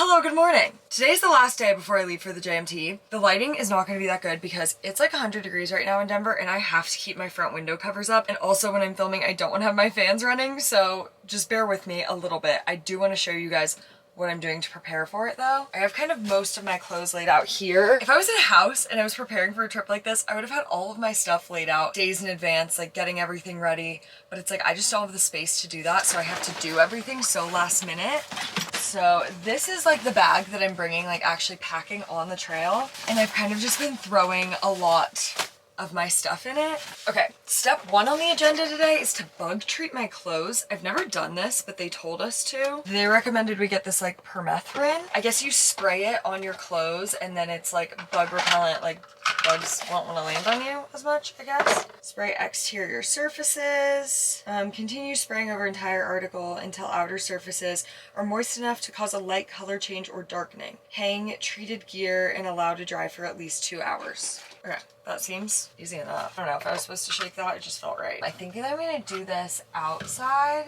Hello, good morning. Today's the last day before I leave for the JMT. The lighting is not going to be that good because it's like 100 degrees right now in Denver and I have to keep my front window covers up. And also when I'm filming, I don't want to have my fans running, so just bear with me a little bit. I do want to show you guys what I'm doing to prepare for it though. I have kind of most of my clothes laid out here. If I was in a house and I was preparing for a trip like this, I would have had all of my stuff laid out days in advance, like getting everything ready. But it's like, I just don't have the space to do that, so I have to do everything so last minute. So this is like the bag that I'm bringing, like actually packing on the trail. And I've kind of just been throwing a lot of my stuff in it. Okay, step one on the agenda today is to bug treat my clothes. I've never done this, but they told us to. They recommended we get this like permethrin. I guess you spray it on your clothes and then it's like bug repellent, like bugs won't want to land on you as much, I guess. Spray exterior surfaces. Continue spraying over entire article until outer surfaces are moist enough to cause a light color change or darkening. Hang treated gear and allow to dry for at least 2 hours. Okay, that seems easy enough. I don't know if I was supposed to shake that, it just felt right. I think that I'm gonna do this outside.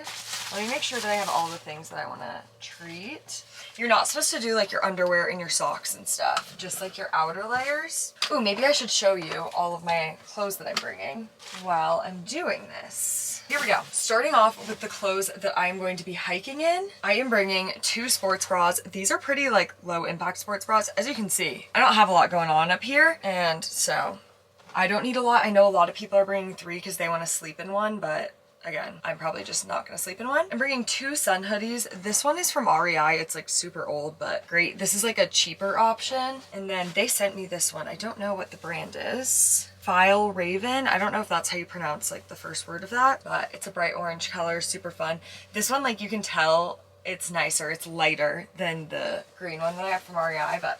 Let me make sure that I have all the things that I wanna treat. You're not supposed to do like your underwear and your socks and stuff, just like your outer layers. Ooh, maybe I should show you all of my clothes that I'm bringing while I'm doing this. Here we go. Starting off with the clothes that I'm going to be hiking in. I am bringing 2 sports bras. These are pretty like low impact sports bras. As you can see, I don't have a lot going on up here, and so I don't need a lot. I know a lot of people are bringing 3 because they want to sleep in one, but again, I'm probably just not gonna sleep in one. I'm bringing 2 sun hoodies. This one is from REI. It's like super old, but great. This is like a cheaper option. And then they sent me this one. I don't know what the brand is. File Raven. I don't know if that's how you pronounce like the first word of that, but it's a bright orange color, super fun. This one, like you can tell it's nicer. It's lighter than the green one that I have from REI, but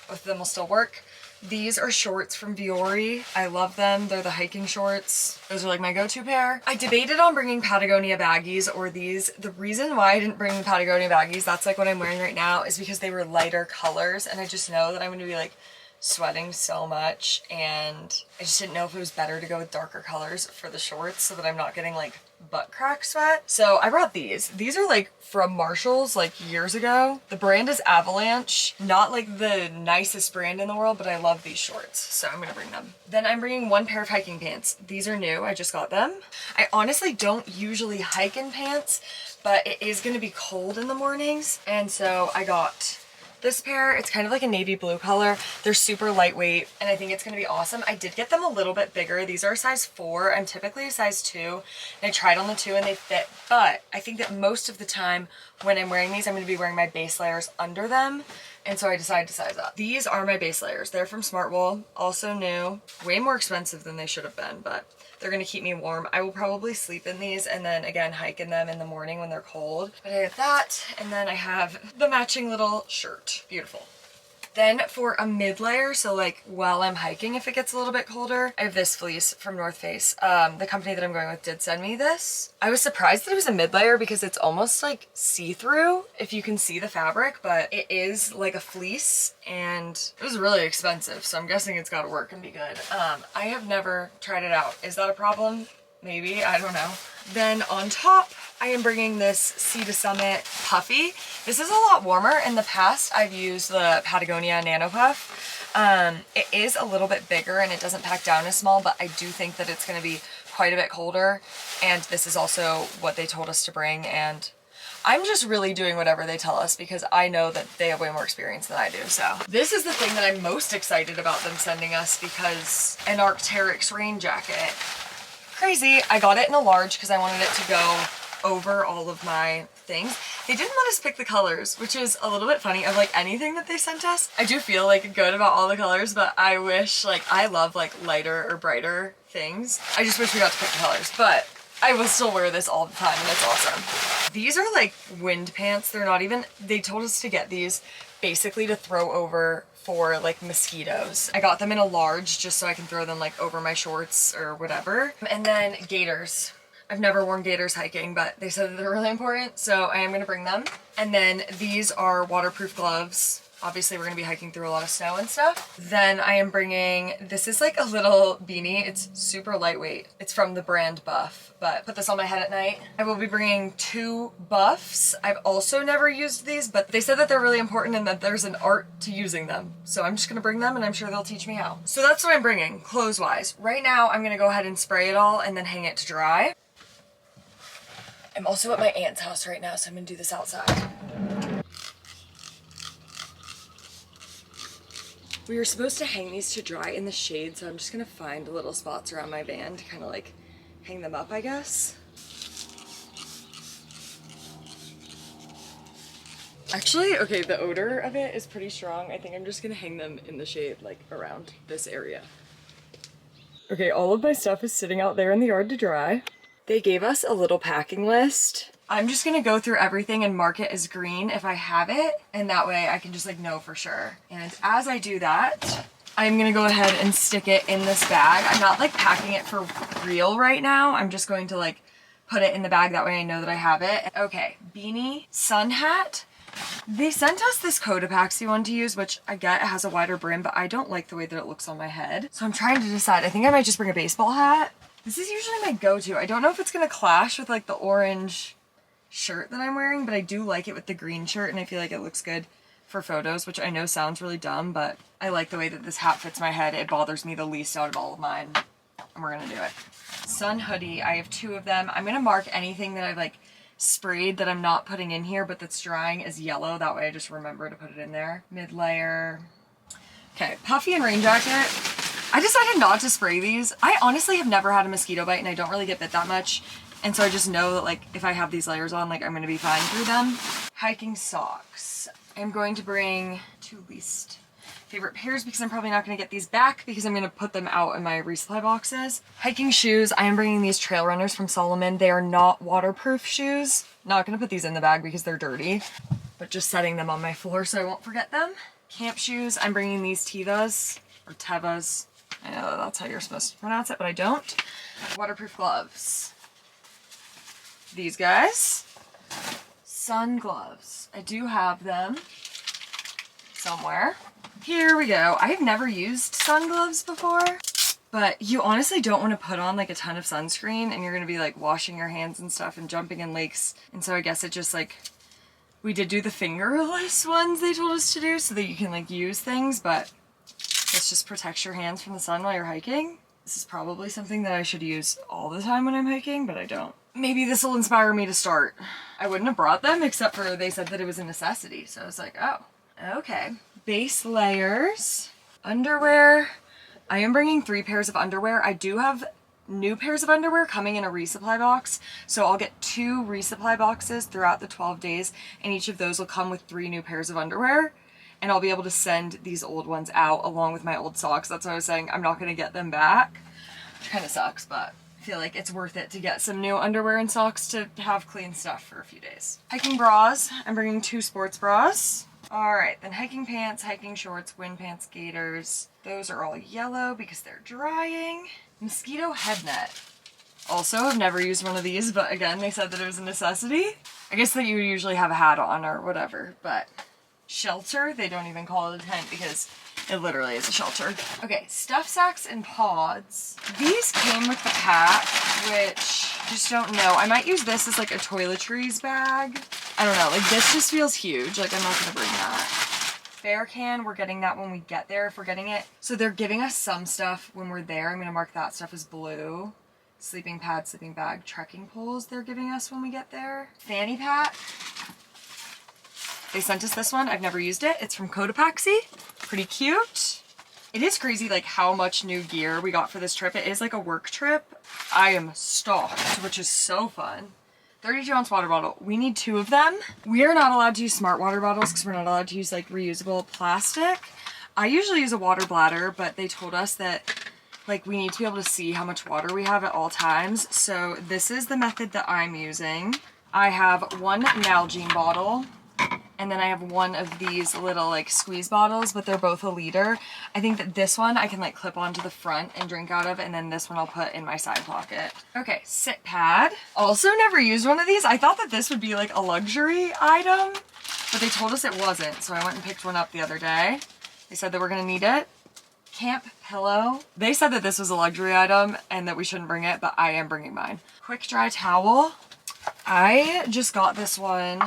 both of them will still work. These are shorts from Viore. I love them. They're the hiking shorts. Those are like my go-to pair. I debated on bringing Patagonia baggies or these. The reason why I didn't bring the Patagonia baggies, that's like what I'm wearing right now, is because they were lighter colors and I just know that I'm going to be like sweating so much, and I just didn't know if it was better to go with darker colors for the shorts so that I'm not getting like butt crack sweat. So I brought these. These are like from Marshall's like years ago. The brand is Avalanche. Not like the nicest brand in the world, but I love these shorts, so I'm gonna bring them. Then I'm bringing 1 pair of hiking pants. These are new, I just got them. I honestly don't usually hike in pants, but it is gonna be cold in the mornings, and so I got this pair. It's kind of like a navy blue color. They're super lightweight and I think it's gonna be awesome. I did get them a little bit bigger. These are a size 4. I'm typically a size 2 and I tried on the 2 and they fit, but I think that most of the time when I'm wearing these, I'm gonna be wearing my base layers under them, and so I decided to size up. These are my base layers. They're from Smartwool, also new. Way more expensive than they should have been, but they're gonna keep me warm. I will probably sleep in these and then again hike in them in the morning when they're cold. But I got that, and then I have the matching little shirt. Beautiful. Then for a mid layer, so like while I'm hiking if it gets a little bit colder, I have this fleece from North Face. The company that I'm going with did send me this. I was surprised that it was a mid layer because it's almost like see-through if you can see the fabric, but it is like a fleece and it was really expensive, so I'm guessing it's gotta work and be good. I have never tried it out. Is that a problem? Maybe, I don't know. Then on top, I am bringing this Sea to Summit puffy. This is a lot warmer. In the past, I've used the Patagonia Nano Puff. It is a little bit bigger and it doesn't pack down as small, but I do think that it's gonna be quite a bit colder. And this is also what they told us to bring. And I'm just really doing whatever they tell us because I know that they have way more experience than I do. So this is the thing that I'm most excited about them sending us, because an Arc'teryx rain jacket. Crazy. I got it in a large because I wanted it to go over all of my things. They didn't let us pick the colors, which is a little bit funny of like anything that they sent us. I do feel like good about all the colors, but I wish, like, I love like lighter or brighter things. I just wish we got to pick the colors, but I will still wear this all the time and it's awesome. These are like wind pants. They're not even, they told us to get these basically to throw over for like mosquitoes. I got them in a large just so I can throw them like over my shorts or whatever. And then gaiters. I've never worn gaiters hiking, but they said that they're really important, so I am gonna bring them. And then these are waterproof gloves. Obviously we're gonna be hiking through a lot of snow and stuff. Then I am bringing, this is like a little beanie. It's super lightweight. It's from the brand Buff, but put this on my head at night. I will be bringing 2 buffs. I've also never used these, but they said that they're really important and that there's an art to using them. So I'm just gonna bring them and I'm sure they'll teach me how. So that's what I'm bringing, clothes-wise. Right now I'm gonna go ahead and spray it all and then hang it to dry. I'm also at my aunt's house right now, so I'm gonna do this outside. We were supposed to hang these to dry in the shade, so I'm just gonna find little spots around my van to kind of like hang them up, I guess. Actually, okay, the odor of it is pretty strong. I think I'm just gonna hang them in the shade, like around this area. Okay, all of my stuff is sitting out there in the yard to dry. They gave us a little packing list. I'm just gonna go through everything and mark it as green if I have it, and that way I can just like know for sure. And as I do that, I'm gonna go ahead and stick it in this bag. I'm not like packing it for real right now. I'm just going to like put it in the bag, that way I know that I have it. Okay, beanie, sun hat. They sent us this Cotopaxi one to use, which I get it has a wider brim, but I don't like the way that it looks on my head. So I'm trying to decide. I think I might just bring a baseball hat. This is usually my go-to. I don't know if it's gonna clash with like the orange shirt that I'm wearing, but I do like it with the green shirt and I feel like it looks good for photos, which I know sounds really dumb, but I like the way that this hat fits my head. It bothers me the least out of all of mine, and we're gonna do it. Sun hoodie, I have 2 of them. I'm gonna mark anything that I've like sprayed that I'm not putting in here but that's drying as yellow, that way I just remember to put it in there. Mid layer. Okay, puffy and rain jacket. I decided not to spray these. I honestly have never had a mosquito bite and I don't really get bit that much. And so I just know that like if I have these layers on, like I'm gonna be fine through them. Hiking socks. I'm going to bring 2 least favorite pairs because I'm probably not gonna get these back because I'm gonna put them out in my resupply boxes. Hiking shoes, I am bringing these trail runners from Solomon. They are not waterproof shoes. Not gonna put these in the bag because they're dirty, but just setting them on my floor so I won't forget them. Camp shoes, I'm bringing these Tevas or Tevas. I know that's how you're supposed to pronounce it, but I don't. Waterproof gloves. These guys. Sun gloves. I do have them somewhere. Here we go. I have never used sun gloves before, but you honestly don't want to put on like a ton of sunscreen and you're going to be like washing your hands and stuff and jumping in lakes. And so I guess it just like, we did do the fingerless ones they told us to do so that you can like use things, but this just protects your hands from the sun while you're hiking. This is probably something that I should use all the time when I'm hiking, but I don't. Maybe this will inspire me to start. I wouldn't have brought them except for they said that it was a necessity. So I was like, oh, okay. Base layers, underwear. I am bringing 3 pairs of underwear. I do have new pairs of underwear coming in a resupply box. So I'll get 2 resupply boxes throughout the 12 days and each of those will come with 3 new pairs of underwear. And I'll be able to send these old ones out along with my old socks. That's what I was saying. I'm not gonna get them back, which kind of sucks, but I feel like it's worth it to get some new underwear and socks to have clean stuff for a few days. Hiking bras, I'm bringing 2 sports bras. All right, then hiking pants, hiking shorts, wind pants, gaiters. Those are all yellow because they're drying. Mosquito head net. Also, I've never used one of these, but again, they said that it was a necessity. I guess that you usually have a hat on or whatever, but shelter, they don't even call it a tent because it literally is a shelter. Okay, stuff sacks and pods. These came with the pack, which I just don't know. I might use this as like a toiletries bag. I don't know, like this just feels huge. Like I'm not gonna bring that. Bear can, we're getting that when we get there if we're getting it. So they're giving us some stuff when we're there. I'm gonna mark that stuff as blue. Sleeping pad, sleeping bag, trekking poles they're giving us when we get there. Fanny pack. They sent us this one. I've never used it. It's from Cotopaxi. Pretty cute. It is crazy like how much new gear we got for this trip. It is like a work trip. I am stocked, which is so fun. 32-ounce water bottle. We need 2 of them. We are not allowed to use smart water bottles because we're not allowed to use like reusable plastic. I usually use a water bladder, but they told us that like we need to be able to see how much water we have at all times. So this is the method that I'm using. I have 1 Nalgene bottle And then I have one of these little like squeeze bottles, but they're both a liter. I think that this one I can like clip onto the front and drink out of, and then this one I'll put in my side pocket. Okay, sit pad. Also never used one of these. I thought that this would be like a luxury item, but they told us it wasn't. So I went and picked one up the other day. They said that we're gonna need it. Camp pillow. They said that this was a luxury item and that we shouldn't bring it, but I am bringing mine. Quick dry towel. I just got this one.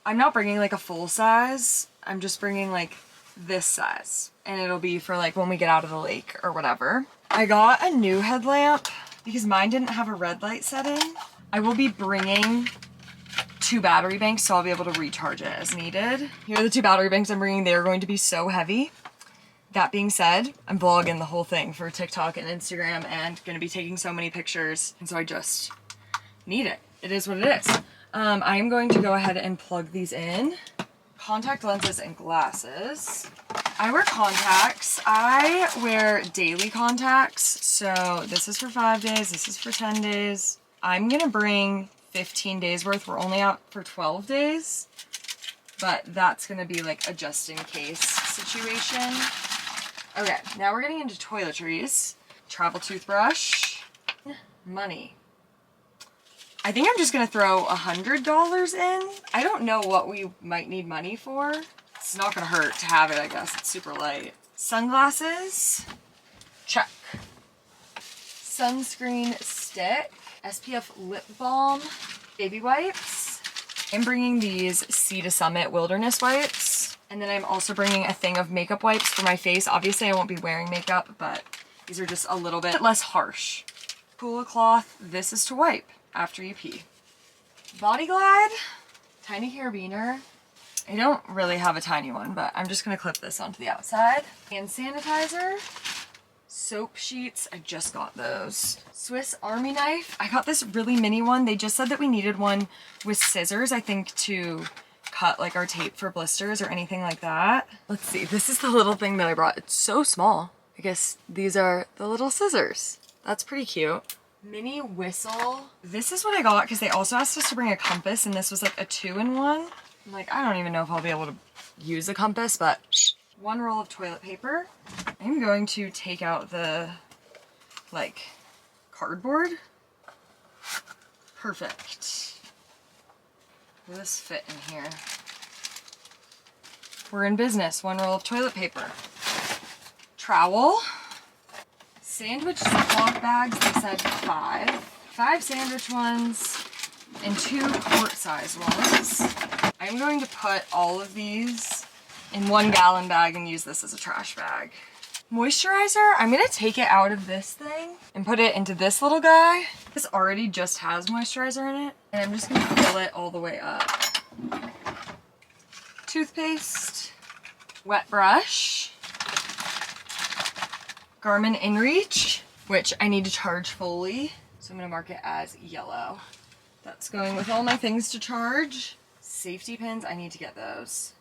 I'm not bringing like a full size. I'm just bringing like this size, and it'll be for like when we get out of the lake or whatever. I got a new headlamp because mine didn't have a red light setting. I will be bringing 2 battery banks, so I'll be able to recharge it as needed. Here are the 2 battery banks I'm bringing. They're going to be so heavy. That being said, I'm vlogging the whole thing for TikTok and Instagram and gonna be taking so many pictures, and so I just need it. It is what it is. I am going to go ahead and plug these in. Contact lenses and glasses. I wear contacts. I wear daily contacts. So this is for 5 days, this is for 10 days. I'm gonna bring 15 days worth. We're only out for 12 days, but that's gonna be like a just in case situation. Okay, now we're getting into toiletries. Travel toothbrush, money. I think I'm just gonna throw $100 in. I don't know what we might need money for. It's not gonna hurt to have it, I guess. It's super light. Sunglasses, check. Sunscreen stick, SPF lip balm, baby wipes. I'm bringing these Sea to Summit Wilderness wipes. And then I'm also bringing a thing of makeup wipes for my face. Obviously I won't be wearing makeup, but these are just a little bit less harsh. Cool cloth, this is to wipe after you pee. Body Glide, tiny carabiner. I don't really have a tiny one, but I'm just gonna clip this onto the outside. Hand sanitizer, soap sheets, I just got those. Swiss Army knife, I got this really mini one. They just said that we needed one with scissors, I think, to cut like our tape for blisters or anything like that. Let's see, this is the little thing that I brought. It's so small. I guess these are the little scissors. That's pretty cute. Mini whistle. This is what I got because they also asked us to bring a compass, and this was like a 2-in-1. I'm like, I don't even know if I'll be able to use a compass, but 1 roll of toilet paper. I'm going to take out the like cardboard. Perfect. Will this fit in here? We're in business. 1 roll of toilet paper. Trowel. Sandwich Ziploc bags, they said 5. 5 sandwich ones and 2 quart-size ones. I'm going to put all of these in 1 gallon bag and use this as a trash bag. Moisturizer, I'm gonna take it out of this thing and put it into this little guy. This already just has moisturizer in it, and I'm just gonna fill it all the way up. Toothpaste, wet brush, Garmin InReach, which I need to charge fully, so I'm gonna mark it as yellow. That's going with all my things to charge. Safety pins, I need to get those.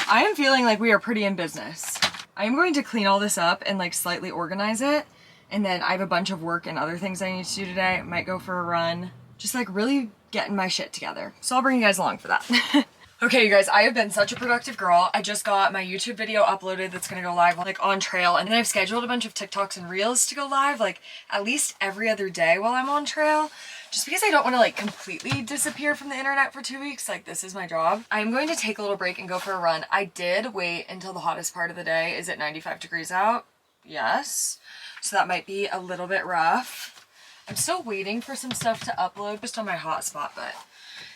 I am feeling like we are pretty in business. I am going to clean all this up and like slightly organize it, and then I have a bunch of work and other things I need to do today. I might go for a run, just like really getting my shit together. So I'll bring you guys along for that. Okay, you guys, I have been such a productive girl. I just got my YouTube video uploaded that's gonna go live like on trail, and then I've scheduled a bunch of TikToks and Reels to go live like at least every other day while I'm on trail, just because I don't want to like completely disappear from the internet for 2 weeks. Like, this is my job. I'm going to take a little break and go for a run. I did wait until the hottest part of the day. Is it 95 degrees out? Yes. So that might be a little bit rough. I'm still waiting for some stuff to upload just on my hotspot, but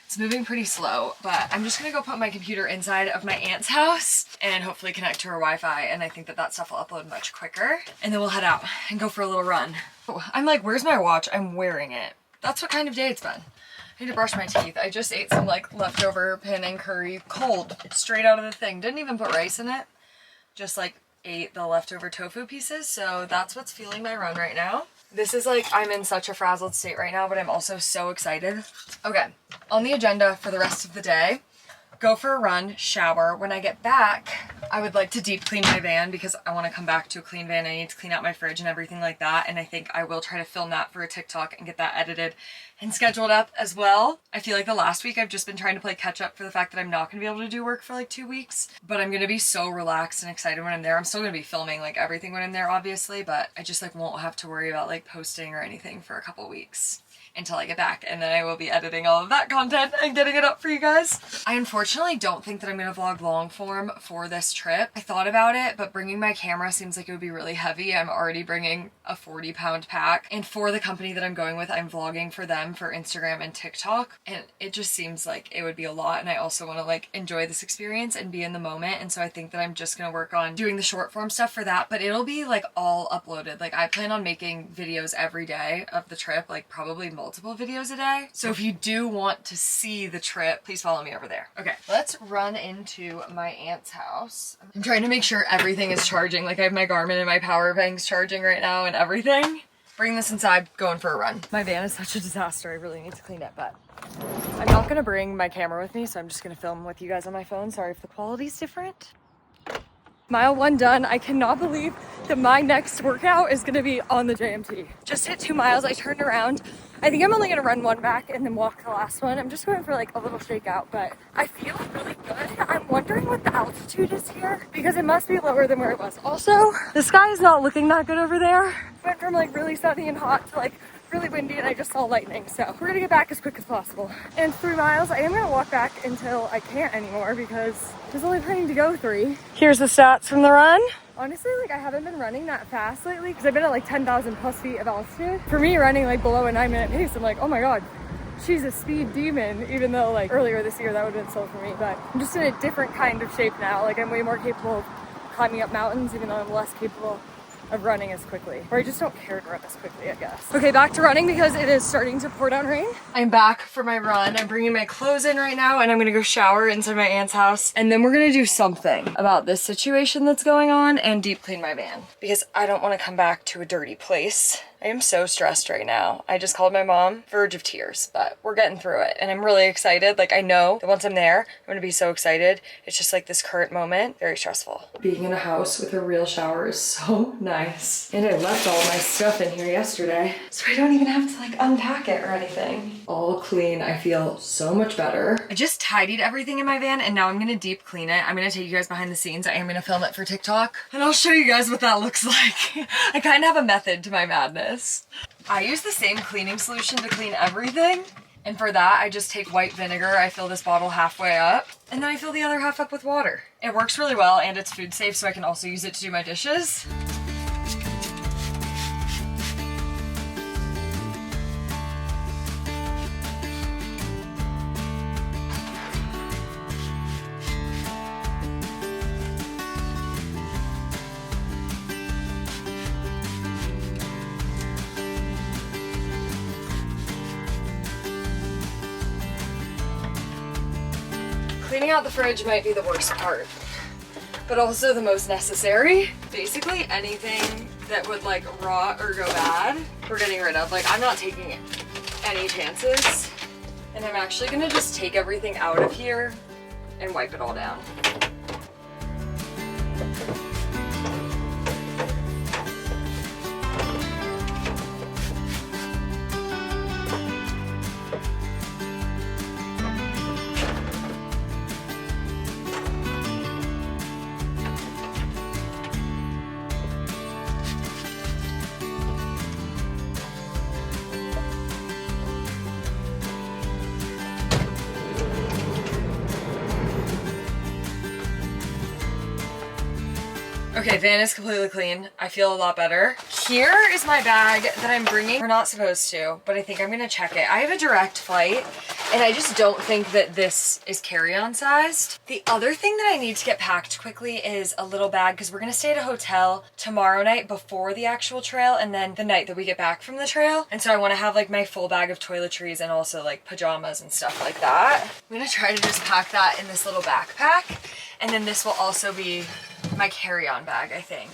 it's moving pretty slow. But I'm just gonna go put my computer inside of my aunt's house and hopefully connect to her Wi-Fi, and I think that that stuff will upload much quicker. And then we'll head out and go for a little run. Oh, I'm like, where's my watch? I'm wearing it. That's what kind of day it's been. I need to brush my teeth. I just ate some like leftover Penang curry cold, straight out of the thing. Didn't even put rice in it. Just like ate the leftover tofu pieces. So that's what's fueling my run right now. This is like, I'm in such a frazzled state right now, but I'm also so excited. Okay, on the agenda for the rest of the day, go for a run, shower. When I get back, I would like to deep clean my van because I want to come back to a clean van. I need to clean out my fridge and everything like that. And I think I will try to film that for a TikTok and get that edited and scheduled up as well. I feel like the last week I've just been trying to play catch up for the fact that I'm not going to be able to do work for like 2 weeks, but I'm going to be so relaxed and excited when I'm there. I'm still going to be filming like everything when I'm there, obviously, but I just like won't have to worry about like posting or anything for a couple weeks until I get back, and then I will be editing all of that content and getting it up for you guys. I unfortunately don't think that I'm gonna vlog long form for this trip. I thought about it, but bringing my camera seems like it would be really heavy. I'm already bringing a 40-pound pack, and for the company that I'm going with, I'm vlogging for them for Instagram and TikTok, and it just seems like it would be a lot, and I also want to like enjoy this experience and be in the moment, and so I think that I'm just gonna work on doing the short form stuff for that, but it'll be like all uploaded. Like I plan on making videos every day of the trip, like probably multiple videos a day. So if you do want to see the trip, please follow me over there. Okay, let's run into my aunt's house. I'm trying to make sure everything is charging. Like I have my Garmin and my power banks charging right now and everything. Bring this inside, going for a run. My van is such a disaster. I really need to clean it, but I'm not gonna bring my camera with me, so I'm just gonna film with you guys on my phone. Sorry if the quality's different. Mile 1 done. I cannot believe that my next workout is gonna be on the JMT. Just hit 2 miles, I turned around. I think I'm only gonna run 1 back and then walk the last one. I'm just going for like a little shakeout, but I feel really good. I'm wondering what the altitude is here because it must be lower than where it was. Also, the sky is not looking that good over there. Went from like really sunny and hot to like really windy, and I just saw lightning, so we're gonna get back as quick as possible. And 3 miles, I am gonna walk back until I can't anymore because there's only planning to go 3. Here's the stats from the run. Honestly, like I haven't been running that fast lately because I've been at like 10,000 plus feet of altitude. For me, running like below a 9-minute pace, I'm like, oh my god, she's a speed demon, even though like earlier this year that would have been slow for me. But I'm just in a different kind of shape now. Like I'm way more capable of climbing up mountains, even though I'm less capable of running as quickly, or I just don't care to run as quickly, I guess. Okay, back to running because it is starting to pour down rain. I'm back for my run. I'm bringing my clothes in right now and I'm gonna go shower inside my aunt's house, and then we're gonna do something about this situation that's going on and deep clean my van because I don't want to come back to a dirty place. I am so stressed right now. I just called my mom, verge of tears, but we're getting through it and I'm really excited. Like I know that once I'm there, I'm gonna be so excited. It's just like this current moment, very stressful. Being in a house with a real shower is so nice. And I left all my stuff in here yesterday, so I don't even have to like unpack it or anything. All clean, I feel so much better. I just tidied everything in my van and now I'm gonna deep clean it. I'm gonna take you guys behind the scenes. I am gonna film it for TikTok and I'll show you guys what that looks like. I kind of have a method to my madness. I use the same cleaning solution to clean everything, and for that I just take white vinegar. I fill this bottle halfway up and then I fill the other half up with water. It works really well and it's food safe, so I can also use it to do my dishes. Cleaning out the fridge might be the worst part, but also the most necessary. Basically anything that would like rot or go bad, we're getting rid of. Like I'm not taking any chances, and I'm actually gonna just take everything out of here and wipe it all down. Okay, van is completely clean. I feel a lot better. Here is my bag that I'm bringing. We're not supposed to, but I think I'm gonna check it. I have a direct flight, and I just don't think that this is carry-on sized. The other thing that I need to get packed quickly is a little bag, because we're gonna stay at a hotel tomorrow night before the actual trail, and then the night that we get back from the trail. And so I wanna have like my full bag of toiletries and also like pajamas and stuff like that. I'm gonna try to just pack that in this little backpack, and then this will also be my carry-on bag, I think.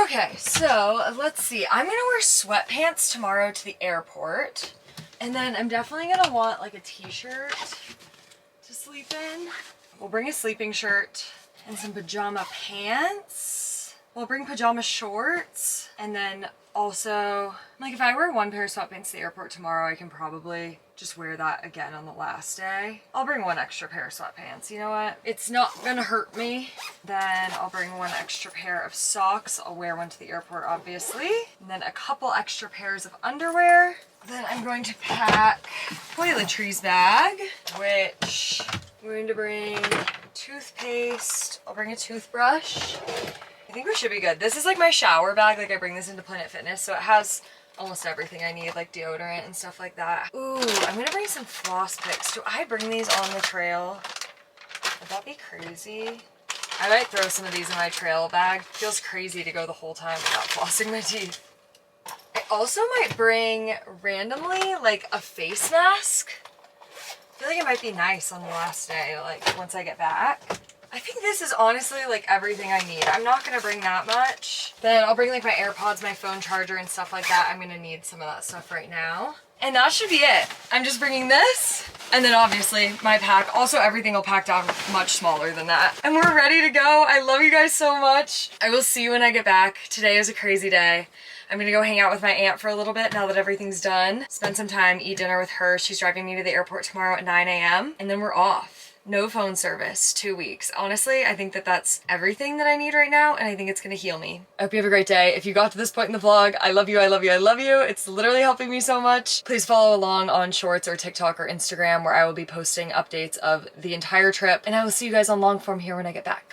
Okay, so let's see. I'm gonna wear sweatpants tomorrow to the airport. And then I'm definitely gonna want like a t-shirt to sleep in. We'll bring a sleeping shirt and some pajama pants. Well, I'll bring pajama shorts, and then also, like, if I wear one pair of sweatpants to the airport tomorrow, I can probably just wear that again on the last day. I'll bring one extra pair of sweatpants. You know what? It's not gonna hurt me. Then I'll bring one extra pair of socks. I'll wear one to the airport, obviously. And then a couple extra pairs of underwear. Then I'm going to pack Toiletries bag, which I'm going to bring toothpaste. I'll bring a toothbrush. I think we should be good. This is like my shower bag. Like, I bring this into Planet Fitness, so it has almost everything I need, like deodorant and stuff like that. Ooh, I'm gonna bring some floss picks. Do I bring these on the trail? Would that be crazy? I might throw some of these in my trail bag. Feels crazy to go the whole time without flossing my teeth. I also might bring randomly like a face mask. I feel like it might be nice on the last day, like once I get back. I think this is honestly like everything I need. I'm not gonna bring that much. Then I'll bring like my AirPods, my phone charger and stuff like that. I'm gonna need some of that stuff right now. And that should be it. I'm just bringing this. And then obviously my pack. Also, everything will pack down much smaller than that. And we're ready to go. I love you guys so much. I will see you when I get back. Today is a crazy day. I'm gonna go hang out with my aunt for a little bit now that everything's done. Spend some time, eat dinner with her. She's driving me to the airport tomorrow at 9 a.m. And then we're off. No phone service, 2 weeks. Honestly, I think that that's everything that I need right now, and I think it's gonna heal me. I hope you have a great day. If you got to this point in the vlog, I love you, I love you, I love you. It's literally helping me so much. Please follow along on Shorts or TikTok or Instagram, where I will be posting updates of the entire trip, and I will see you guys on long form here when I get back.